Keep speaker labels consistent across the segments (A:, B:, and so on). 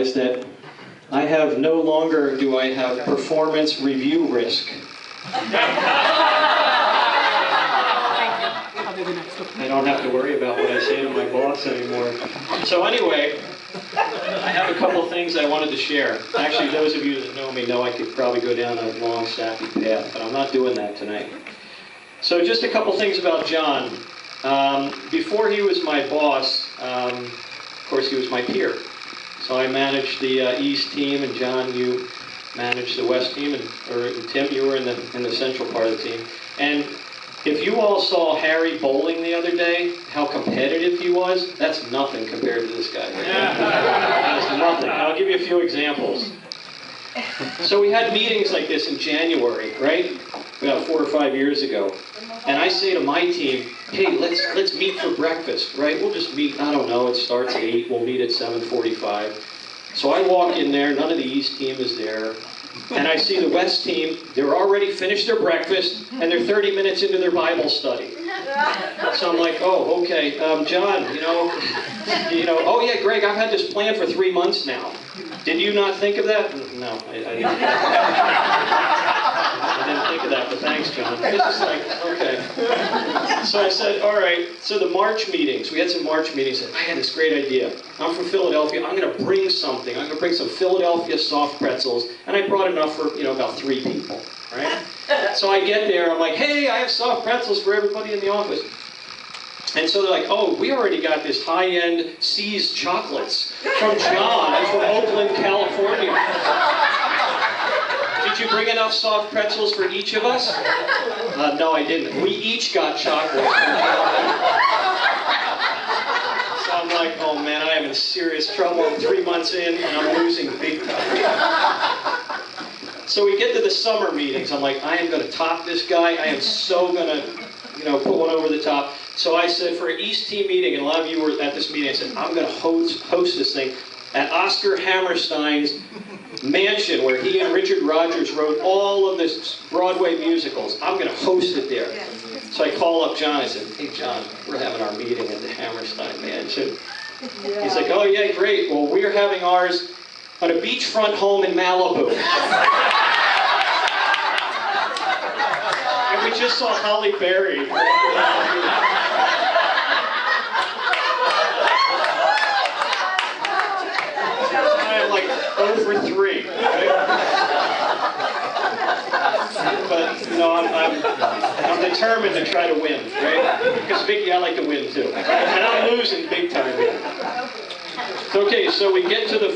A: realize that I have no longer do I have performance review risk. I don't have to worry about what I say to my boss anymore. So anyway, I have a couple of things I wanted to share. Actually, those of you that know me know I could probably go down a long, sappy path, but I'm not doing that tonight. So just a couple things about John. Before he was my boss, of course, he was my peer. So I managed the East team, and John, you managed the West team, or Tim, you were in the central part of the team. And if you all saw Harry bowling the other day, how competitive he was, that's nothing compared to this guy. That's nothing. I'll give you a few examples. So we had meetings like this in January, right? About 4 or 5 years ago. And I say to my team, hey, let's meet for breakfast, right? We'll just meet, I don't know, it starts at 8, we'll meet at 7:45. So I walk in there, none of the East team is there. And I see the West team, they're already finished their breakfast, and they're 30 minutes into their Bible study. So I'm like, oh, okay, John, oh yeah, Greg, I've had this plan for 3 months now. Did you not think of that? No, I didn't. I didn't think of that, but thanks, John. It's just like, okay. So I said, all right, so the March meetings, we had some March meetings, and I had this great idea. I'm from Philadelphia, I'm going to bring something. I'm going to bring some Philadelphia soft pretzels, and I brought enough for, about 3 people, right? So I get there, I'm like, hey, I have soft pretzels for everybody in the office. And so they're like, oh, we already got this high-end See's chocolates from John from Oakland, California. Did you bring enough soft pretzels for each of us? No, I didn't. We each got chocolates. So I'm like, oh man, I am in serious trouble. I'm 3 months in, and I'm losing big time. So we get to the summer meetings. I'm like, I am going to top this guy. I am so going to, put one over the top. So I said, for an East team meeting, and a lot of you were at this meeting, I said, I'm going to host this thing at Oscar Hammerstein's mansion, where he and Richard Rodgers wrote all of the Broadway musicals. I'm going to host it there. So I call up John. I said, hey, John, we're having our meeting at the Hammerstein mansion. He's like, oh, yeah, great. Well, we're having ours on a beachfront home in Malibu. And we just saw Halle Berry. I am like 0 for 3, right? But, I'm determined to try to win, right? Because Vicky, I like to win too. And I'm losing big time here. Okay, so we get to the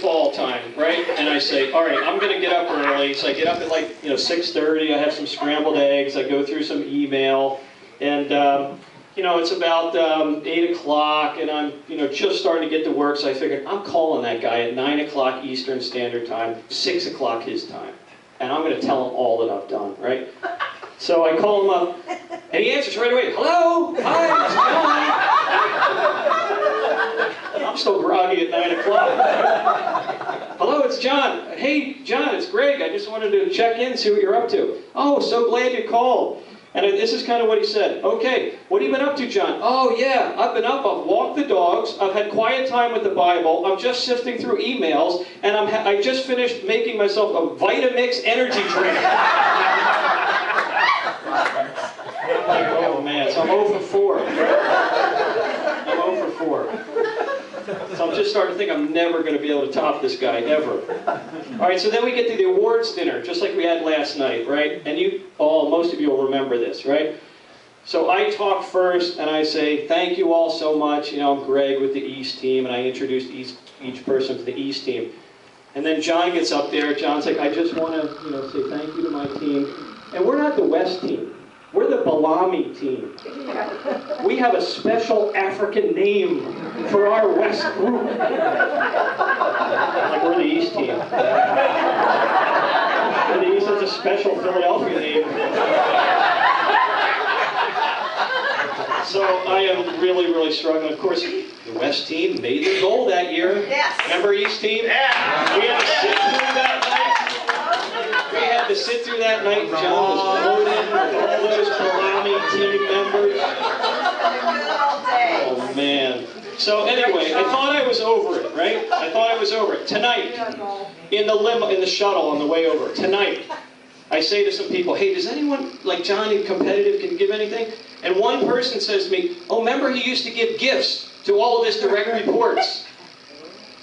A: fall time, right? And I say, all right, I'm going to get up early. So I get up at 6:30. I have some scrambled eggs. I go through some email, and it's about 8 o'clock, and I'm just starting to get to work. So I figured I'm calling that guy at 9 o'clock Eastern Standard Time, 6 o'clock his time, and I'm going to tell him all that I've done, right? So I call him up, and he answers right away. Hello, hi, it's John. I'm still groggy at 9 o'clock. Hello, it's John. Hey, John, it's Greg. I just wanted to check in, see what you're up to. Oh, so glad you called. And this is kind of what he said. Okay, what have you been up to, John? Oh, yeah, I've been up. I've walked the dogs. I've had quiet time with the Bible. I'm just sifting through emails, and I just finished making myself a Vitamix energy drink. I'm like, oh, man, so I'm 0 for 4. I'm 0 for 4. So I'm just starting to think I'm never going to be able to top this guy, ever. All right, so then we get to the awards dinner, just like we had last night, right? And most of you will remember this, right? So I talk first, and I say, thank you all so much. I'm Greg with the East team, and I introduced each person to the East team. And then John gets up there. John's like, I just want to say thank you to my team. And we're not the West team. We're the Balami team. We have a special African name for our West group. Like we're the East team. And the East has a special Philadelphia name. So I am really, really struggling. Of course, the West team made the goal that year.
B: Yes.
A: Remember East team? Yeah. We had to sit through that night. We had to sit through that night. John was loaded with all those Balami team members. Oh man. So anyway, I thought I was over it, right? I thought I was was over, tonight, in the limo, in the shuttle on the way over, tonight, I say to some people, hey, does anyone, like John, competitive, can give anything? And one person says to me, oh, remember he used to give gifts to all of his direct reports.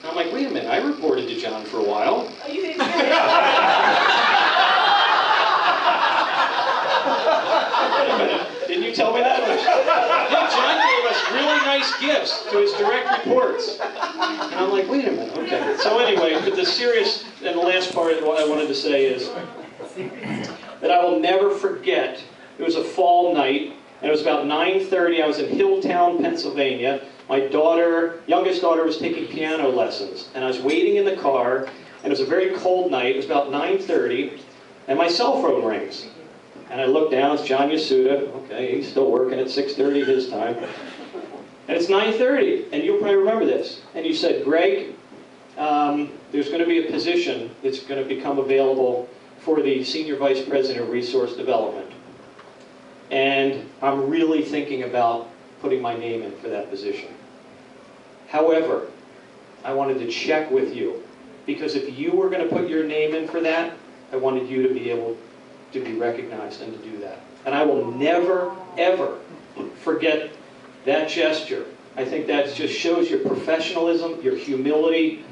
A: And I'm like, wait a minute, I reported to John for a while.
B: Oh, you didn't
A: Wait a minute, didn't you tell me that? Yeah, John gave us really nice gifts to his direct reports. And I'm like, wait a minute, okay. So anyway, but the serious, and the last part of what I wanted to say is that I will never forget, it was a fall night, and it was about 9:30, I was in Hilltown, Pennsylvania. My daughter, youngest daughter, was taking piano lessons, and I was waiting in the car, and it was a very cold night, it was about 9:30, and my cell phone rings. And I look down, it's John Yasuda. Okay, he's still working at 6:30 his time. And it's 9:30, and you'll probably remember this. And you said, Greg, there's going to be a position that's going to become available for the Senior Vice President of Resource Development. And I'm really thinking about putting my name in for that position. However, I wanted to check with you, because if you were going to put your name in for that, I wanted you to be able to be recognized and to do that. And I will never, ever forget that gesture. I think that just shows your professionalism, your humility,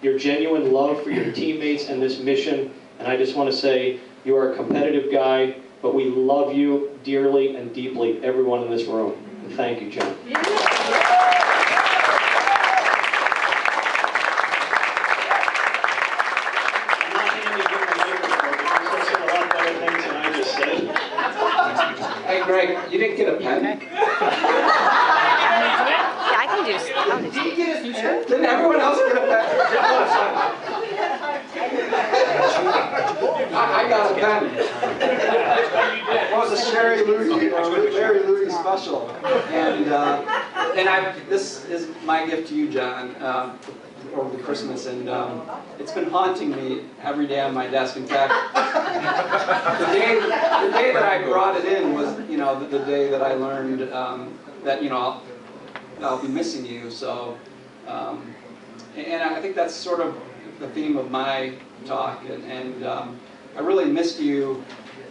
A: your genuine love for your teammates and this mission. And I just want to say, you are a competitive guy, but we love you dearly and deeply, everyone in this room. And thank you, John.
C: Hey, Greg, you didn't get a pen?
D: Yeah, I can do I'll do
C: Did you get a pen? Didn't everyone else get a pen? I got a pen. It was a Sherry Lutie special. And this is my gift to you, John, over the Christmas. And it's been haunting me every day on my desk. In fact, the day that I brought it in was, the day that I learned that, I'll be missing you. So, and I think that's sort of the theme of my talk. And I really missed you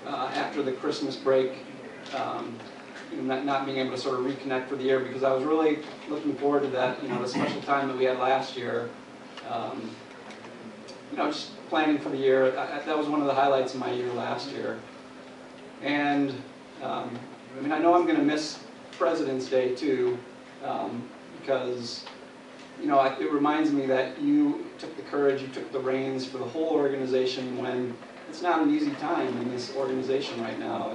C: after the Christmas break, not being able to sort of reconnect for the year, because I was really looking forward to that, the special time that we had last year. Just planning for the year. That was one of the highlights of my year last year. And I know I'm going to miss President's Day too, because it reminds me that you took the courage, you took the reins for the whole organization when it's not an easy time in this organization right now.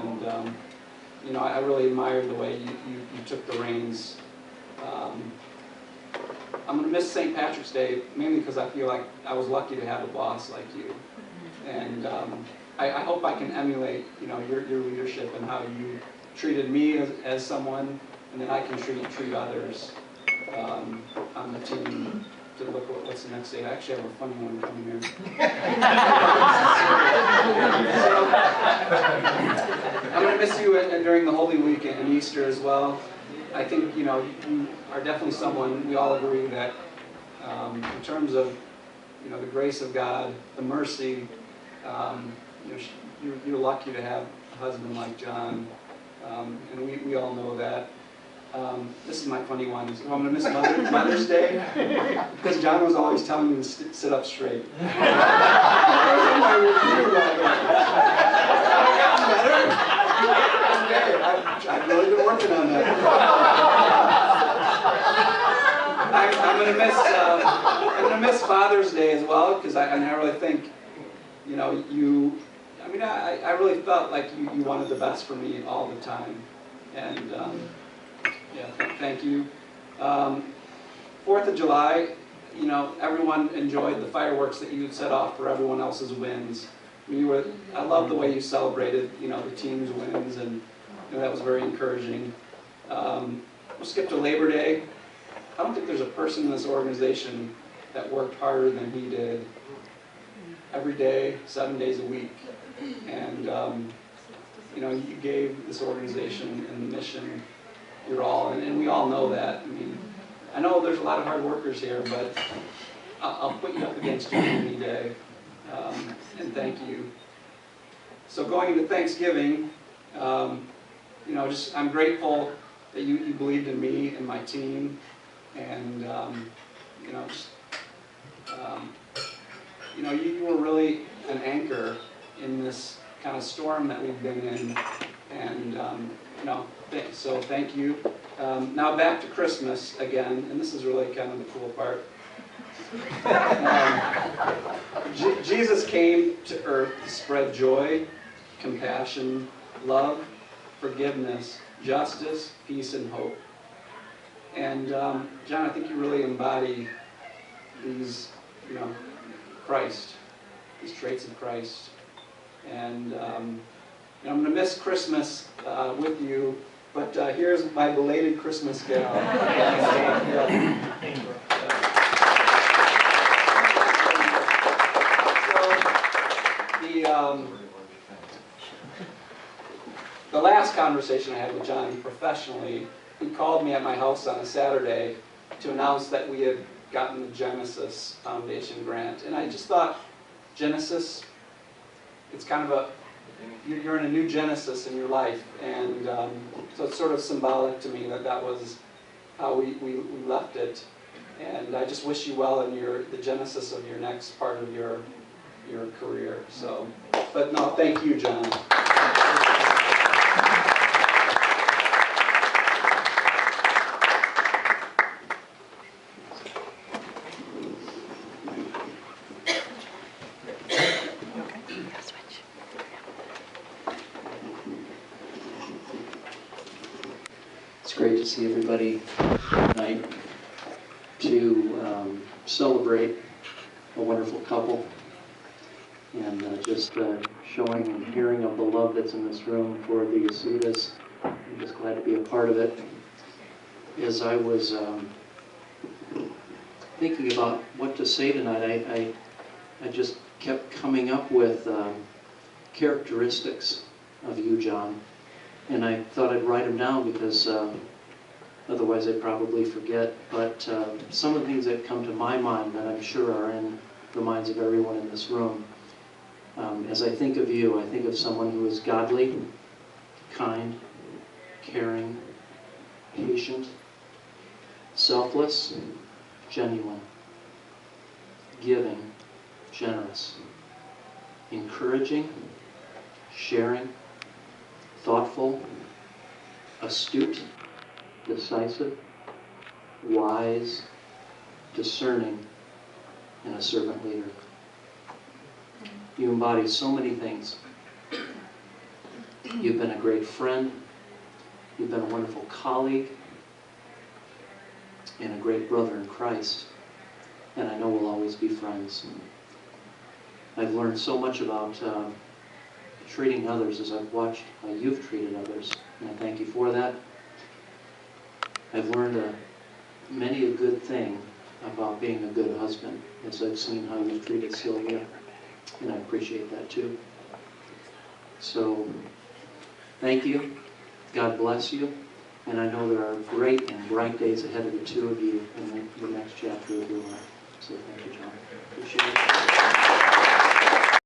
C: And I really admired the way you took the reins. I'm going to miss St. Patrick's Day, mainly because I feel like I was lucky to have a boss like you. And I hope I can emulate, your leadership and how you treated me as someone, and then I can treat others on the team. To look what's the next day. I actually have a funny one coming here. I'm going to miss you during the Holy Week and Easter as well. I think, you are definitely someone, we all agree that in terms of, the grace of God, the mercy, you're lucky to have a husband like John, and we all know that. This is my funny one. So I'm going to miss Mother's Day, because John was always telling me to sit up straight. I've really been working on that. I'm going to miss Father's Day as well, because I really think, I really felt like you wanted the best for me all the time, and thank you. 4th of July, everyone enjoyed the fireworks that you set off for everyone else's wins. I love the way you celebrated, the team's wins, and that was very encouraging. We'll skip to Labor Day. I don't think there's a person in this organization that worked harder than he did every day, 7 days a week. And, you gave this organization and the mission your all, and we all know that. I know there's a lot of hard workers here, but I'll put you up against you any day. And thank you. So going into Thanksgiving, I'm grateful that you believed in me and my team, and you were really an anchor in this kind of storm that we've been in, and so thank you. Now back to Christmas again, and this is really kind of the cool part. Jesus came to earth to spread joy, compassion, love, forgiveness, justice, peace, and hope. And John, I think you really embody these, Christ, these traits of Christ. And I'm going to miss Christmas with you, but here's my belated Christmas gift. The last conversation I had with Johnny professionally, he called me at my house on a Saturday to announce that we had gotten the Genesis Foundation grant. And I just thought, Genesis, it's kind of you're in a new Genesis in your life. And so it's sort of symbolic to me that was how we left it. And I just wish you well in the genesis of your next part of your career. So, but no, thank you, John.
B: It's great to see everybody tonight to celebrate a wonderful couple and just showing and hearing of the love that's in this room for the Yasudas. I'm just glad to be a part of it. As I was thinking about what to say tonight, I just kept coming up with characteristics of you, John. And I thought I'd write them down because otherwise I'd probably forget. But some of the things that come to my mind that I'm sure are in the minds of everyone in this room. As I think of you, I think of someone who is godly, kind, caring, patient, selfless, genuine, giving, generous, encouraging, sharing, thoughtful, astute, decisive, wise, discerning, and a servant leader. You embody so many things. You've been a great friend, you've been a wonderful colleague, and a great brother in Christ, and I know we'll always be friends. I've learned so much about treating others as I've watched how you've treated others, and I thank you for that. I've learned many a good thing about being a good husband as I've seen how you've treated Sylvia, and I appreciate that too. So, thank you. God bless you. And I know there are great and bright days ahead of the two of you in the next chapter of your life. So thank you, John. Appreciate it.